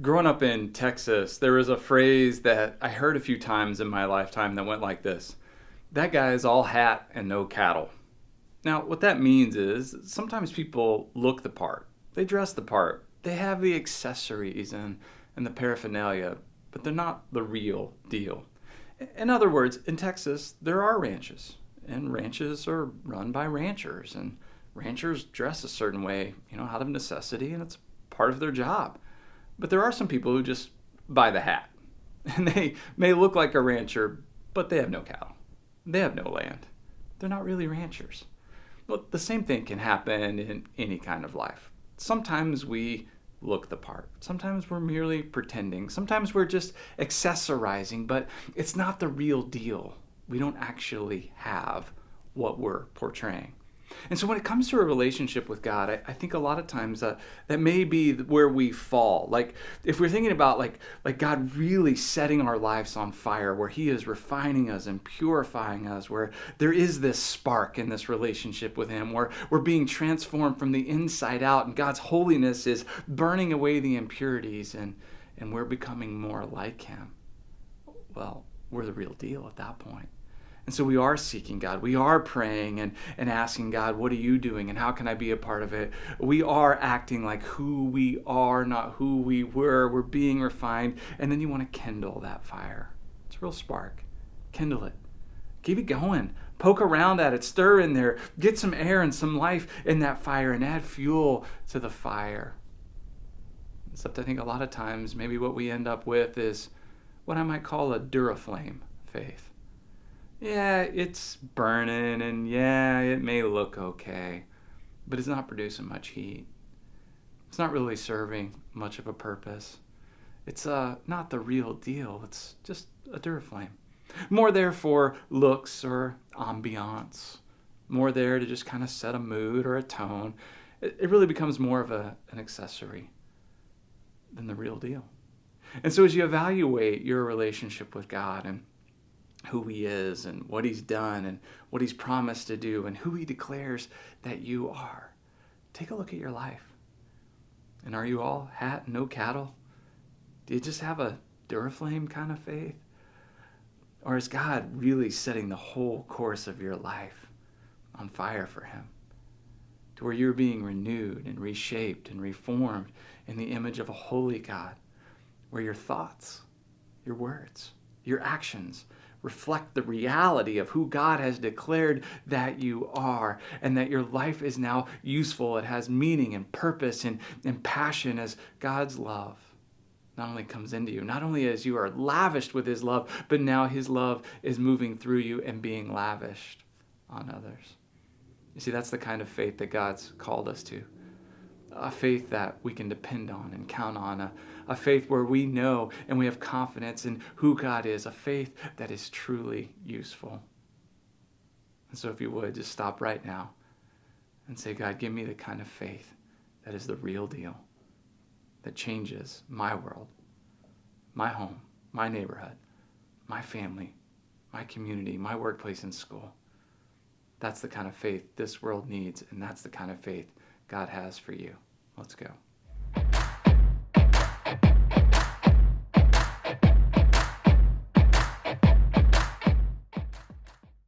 Growing up in Texas, there was a phrase that I heard a few times in my lifetime that went like this: that guy is all hat and no cattle. Now, what that means is sometimes people look the part, they dress the part, they have the accessories and the paraphernalia, but they're not the real deal. In other words, in Texas, there are ranches, and ranches are run by ranchers, and ranchers dress a certain way, out of necessity, and it's part of their job. But there are some people who just buy the hat, and they may look like a rancher, but they have no cattle. They have no land. They're not really ranchers. Well, the same thing can happen in any kind of life. Sometimes we look the part. Sometimes we're merely pretending. Sometimes we're just accessorizing, but it's not the real deal. We don't actually have what we're portraying. And so when it comes to a relationship with God, I think a lot of times that may be where we fall. Like if we're thinking about like God really setting our lives on fire, where he is refining us and purifying us, where there is this spark in this relationship with him, where we're being transformed from the inside out, and God's holiness is burning away the impurities, and we're becoming more like him. Well, we're the real deal at that point. And so we are seeking God. We are praying and asking God, what are you doing and how can I be a part of it? We are acting like who we are, not who we were. We're being refined. And then you want to kindle that fire. It's a real spark. Kindle it. Keep it going. Poke around at it. Stir in there. Get some air and some life in that fire and add fuel to the fire. Except I think a lot of times maybe what we end up with is what I might call a Duraflame faith. Yeah, it's burning, and yeah, it may look okay, but it's not producing much heat. It's not really serving much of a purpose. It's not the real deal. It's just a Duraflame. More there for looks or ambiance. More there to just kind of set a mood or a tone. It really becomes more of an accessory than the real deal. And so as you evaluate your relationship with God and who he is and what he's done and what he's promised to do and who he declares that you are, take a look at your life. And are you all hat, no cattle? Do you just have a Duraflame kind of faith? Or is God really setting the whole course of your life on fire for him, to where you're being renewed and reshaped and reformed in the image of a holy God, where your thoughts, your words, your actions reflect the reality of who God has declared that you are, and that your life is now useful. It has meaning and purpose and passion as God's love not only comes into you, not only as you are lavished with his love, but now his love is moving through you and being lavished on others. You see, that's the kind of faith that God's called us to. A faith that we can depend on and count on, a faith where we know and we have confidence in who God is, a faith that is truly useful. And so if you would, just stop right now and say, God, give me the kind of faith that is the real deal, that changes my world, my home, my neighborhood, my family, my community, my workplace and school. That's the kind of faith this world needs, and that's the kind of faith God has for you. Let's go.